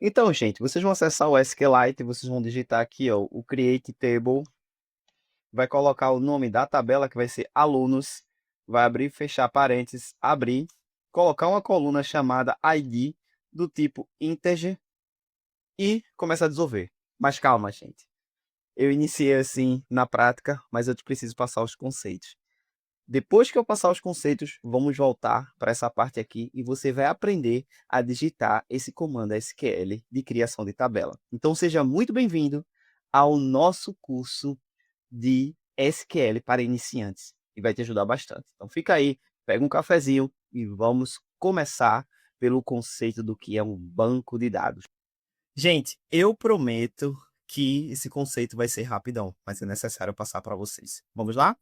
Então, gente, vocês vão acessar o SQLite, vocês vão digitar aqui, ó, o Create Table, vai colocar o nome da tabela, que vai ser alunos, vai abrir, fechar parênteses, abrir, colocar uma coluna chamada ID, do tipo integer, e começar a desenvolver. Mas calma, gente. Eu iniciei assim na prática, mas eu preciso passar os conceitos. Depois que eu passar os conceitos, vamos voltar para essa parte aqui e você vai aprender a digitar esse comando SQL de criação de tabela. Então, seja muito bem-vindo ao nosso curso de SQL para iniciantes e vai te ajudar bastante. Então, fica aí, pega um cafezinho e vamos começar pelo conceito do que é um banco de dados. Gente, eu prometo que esse conceito vai ser rapidão, mas é necessário passar para vocês. Vamos lá?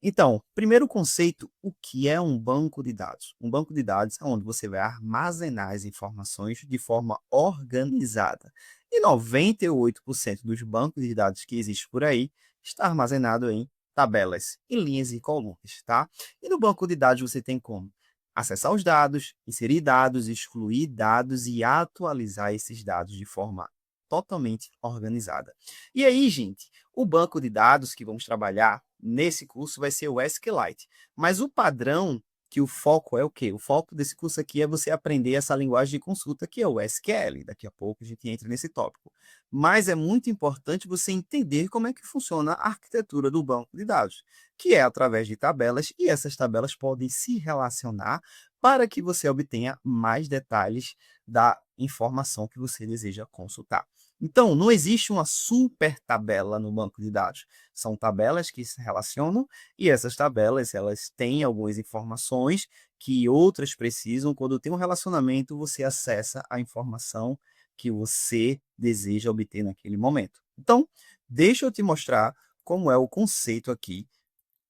Então, primeiro conceito, o que é um banco de dados? Um banco de dados é onde você vai armazenar as informações de forma organizada. E 98% dos bancos de dados que existem por aí está armazenado em tabelas, em linhas e colunas, tá? E no banco de dados você tem como acessar os dados, inserir dados, excluir dados e atualizar esses dados de forma totalmente organizada. E aí, gente, o banco de dados que vamos trabalhar nesse curso vai ser o SQLite. Mas o padrão, que o foco é o quê? O foco desse curso aqui é você aprender essa linguagem de consulta que é o SQL. Daqui a pouco a gente entra nesse tópico. Mas é muito importante você entender como é que funciona a arquitetura do banco de dados, que é através de tabelas, e essas tabelas podem se relacionar para que você obtenha mais detalhes da informação que você deseja consultar. Então, não existe uma super tabela no banco de dados. São tabelas que se relacionam e essas tabelas, elas têm algumas informações que outras precisam. Quando tem um relacionamento, você acessa a informação que você deseja obter naquele momento. Então, deixa eu te mostrar como é o conceito aqui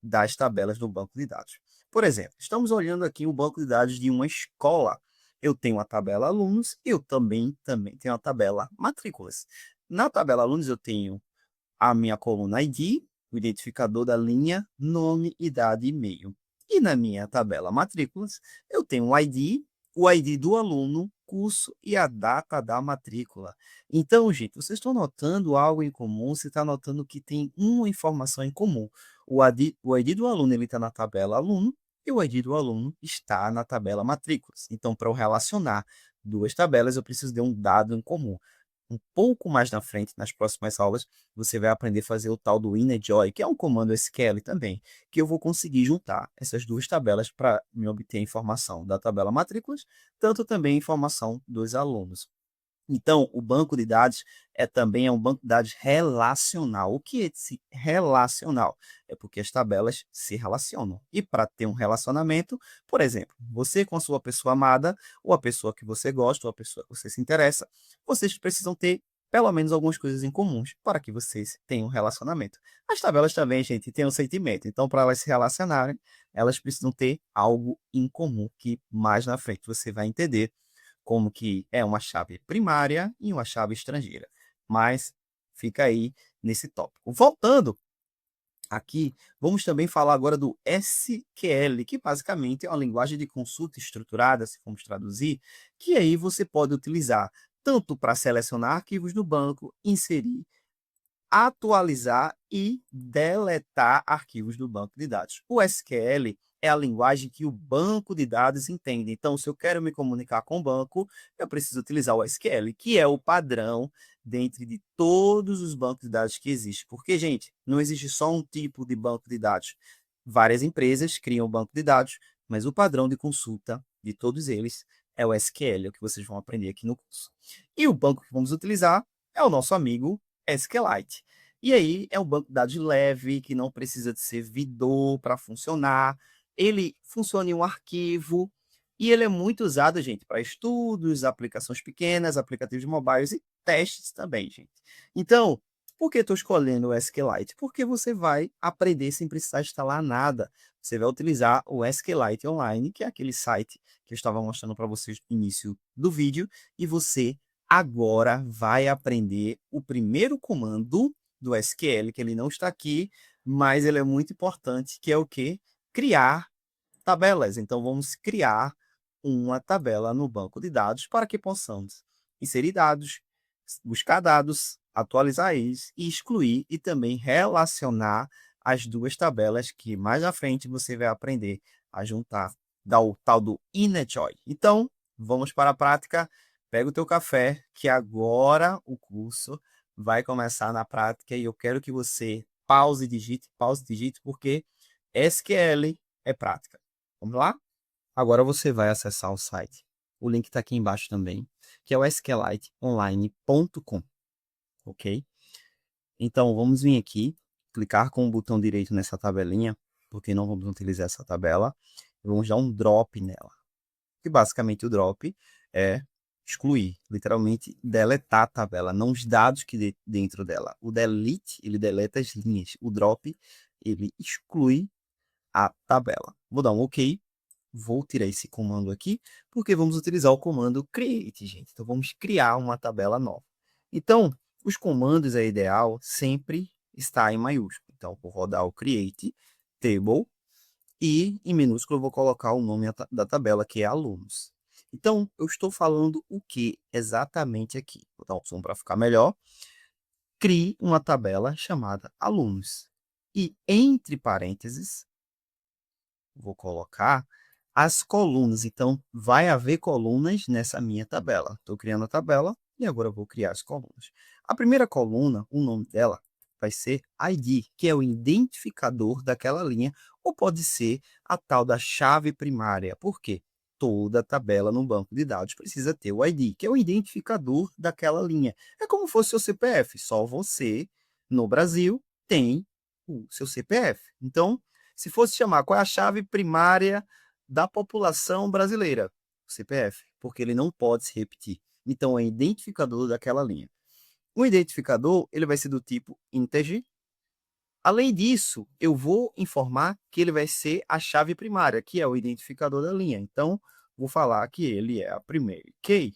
das tabelas do banco de dados. Por exemplo, estamos olhando aqui o banco de dados de uma escola. Eu tenho a tabela alunos, eu também tenho a tabela matrículas. Na tabela alunos eu tenho a minha coluna ID, o identificador da linha, nome, idade e e-mail. E na minha tabela matrículas, eu tenho o ID do aluno, curso e a data da matrícula. Então, gente, vocês estão notando algo em comum, você está notando que tem uma informação em comum. O ID do aluno está na tabela aluno e o ID do aluno está na tabela matrículas. Então, para eu relacionar duas tabelas, eu preciso de um dado em comum. Um pouco mais na frente, nas próximas aulas, você vai aprender a fazer o tal do InnerJoin, que é um comando SQL também, que eu vou conseguir juntar essas duas tabelas para me obter a informação da tabela matrículas, tanto também a informação dos alunos. Então, o banco de dados também é um banco de dados relacional. O que é esse relacional? É porque as tabelas se relacionam. E para ter um relacionamento, por exemplo, você com a sua pessoa amada, ou a pessoa que você gosta, ou a pessoa que você se interessa, vocês precisam ter pelo menos algumas coisas em comuns para que vocês tenham um relacionamento. As tabelas também, gente, têm um sentimento. Então, para elas se relacionarem, elas precisam ter algo em comum, que mais na frente você vai entender como que é uma chave primária e uma chave estrangeira. Mas fica aí nesse tópico. Voltando aqui, vamos também falar agora do SQL, que basicamente é uma linguagem de consulta estruturada, se formos traduzir, que aí você pode utilizar tanto para selecionar arquivos no banco, inserir, atualizar e deletar arquivos do banco de dados. O SQL é a linguagem que o banco de dados entende. Então, se eu quero me comunicar com o banco, eu preciso utilizar o SQL, que é o padrão dentro de todos os bancos de dados que existem. Porque, gente, não existe só um tipo de banco de dados. Várias empresas criam banco de dados, mas o padrão de consulta de todos eles é o SQL, é o que vocês vão aprender aqui no curso. E o banco que vamos utilizar é o nosso amigo SQLite. E aí é um banco de dados leve, que não precisa de servidor para funcionar. Ele funciona em um arquivo e ele é muito usado, gente, para estudos, aplicações pequenas, aplicativos mobiles e testes também, gente. Então, por que estou escolhendo o SQLite? Porque você vai aprender sem precisar instalar nada. Você vai utilizar o SQLite Online, que é aquele site que eu estava mostrando para vocês no início do vídeo, e você agora vai aprender o primeiro comando do SQL, que ele não está aqui, mas ele é muito importante, que é o quê? Criar tabelas. Então, vamos criar uma tabela no banco de dados para que possamos inserir dados, buscar dados, atualizar eles e excluir e também relacionar as duas tabelas que mais à frente você vai aprender a juntar, dar o tal do inner join. Então, vamos para a prática. Pega o teu café, que agora o curso vai começar na prática e eu quero que você pause e digite, porque SQL é prática. Vamos lá? Agora você vai acessar o site. O link está aqui embaixo também, que é o sqliteonline.com, ok? Então, vamos vir aqui, clicar com o botão direito nessa tabelinha, porque não vamos utilizar essa tabela, e vamos dar um drop nela. Que basicamente o drop é excluir, literalmente deletar a tabela, não os dados que dentro dela. O delete, ele deleta as linhas. O drop, ele exclui a tabela. Vou dar um OK. Vou tirar esse comando aqui, porque vamos utilizar o comando create, gente. Então, vamos criar uma tabela nova. Então, os comandos é ideal sempre estar em maiúsculo. Então, vou rodar o create table e em minúsculo eu vou colocar o nome da tabela, que é alunos. Então, eu estou falando o que exatamente aqui? Vou dar um zoom para ficar melhor. Crie uma tabela chamada alunos. E entre parênteses, vou colocar as colunas. Então, vai haver colunas nessa minha tabela. Estou criando a tabela e agora eu vou criar as colunas. A primeira coluna, o nome dela vai ser ID, que é o identificador daquela linha, ou pode ser a tal da chave primária. Por quê? Toda tabela no banco de dados precisa ter o ID, que é o identificador daquela linha. É como se fosse o seu CPF, só você, no Brasil, tem o seu CPF. Então, se fosse chamar qual é a chave primária da população brasileira, o CPF, porque ele não pode se repetir. Então, é identificador daquela linha. O identificador ele vai ser do tipo integer. Além disso, eu vou informar que ele vai ser a chave primária, que é o identificador da linha. Então, vou falar que ele é a primeira key.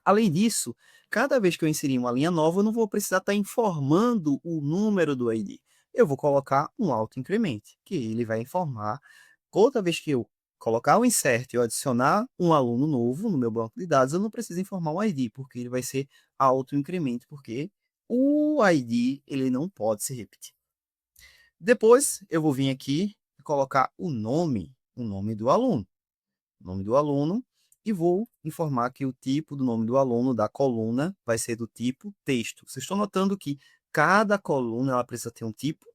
Além disso, cada vez que eu inserir uma linha nova, eu não vou precisar estar informando o número do ID. Eu vou colocar um auto-increment, que ele vai informar toda vez que eu colocar o insert e eu adicionar um aluno novo no meu banco de dados, eu não preciso informar o ID, porque ele vai ser auto-incremento, porque o ID ele não pode se repetir. Depois, eu vou vir aqui e colocar o nome do aluno. O nome do aluno, e vou informar que o tipo do nome do aluno da coluna vai ser do tipo texto. Vocês estão notando que cada coluna ela precisa ter um tipo,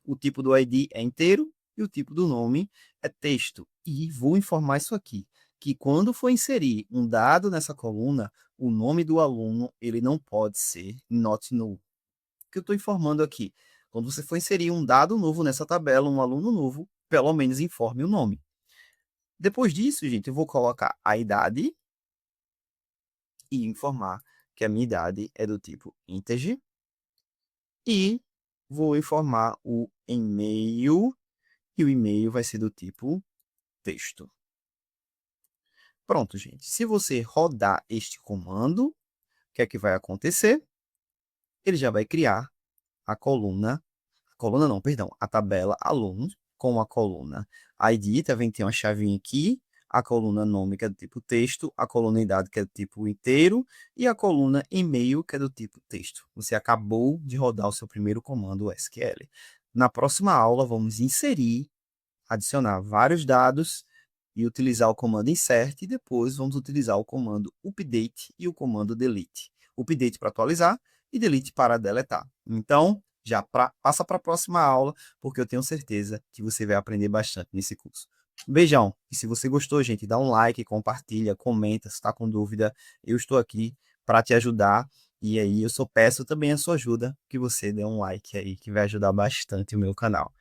o tipo do ID é inteiro e o tipo do nome é texto. E vou informar isso aqui, que quando for inserir um dado nessa coluna, o nome do aluno ele não pode ser not null. O que eu estou informando aqui? Quando você for inserir um dado novo nessa tabela, um aluno novo, pelo menos informe o nome. Depois disso, gente, eu vou colocar a idade e informar que a minha idade é do tipo integer. E vou informar o e-mail, e o e-mail vai ser do tipo texto. Pronto, gente. Se você rodar este comando, o que é que vai acontecer? Ele já vai criar a a tabela alunos com a coluna ID, tá vendo? Tem uma chavinha aqui, a coluna nome, que é do tipo texto, a coluna idade, que é do tipo inteiro, e a coluna e-mail, que é do tipo texto. Você acabou de rodar o seu primeiro comando SQL. Na próxima aula, vamos inserir, adicionar vários dados e utilizar o comando insert, e depois vamos utilizar o comando update e o comando delete. Update para atualizar e delete para deletar. Então, passa para a próxima aula, porque eu tenho certeza que você vai aprender bastante nesse curso. Beijão! E se você gostou, gente, dá um like, compartilha, comenta, se está com dúvida, eu estou aqui para te ajudar. E aí eu só peço também a sua ajuda, que você dê um like aí, que vai ajudar bastante o meu canal.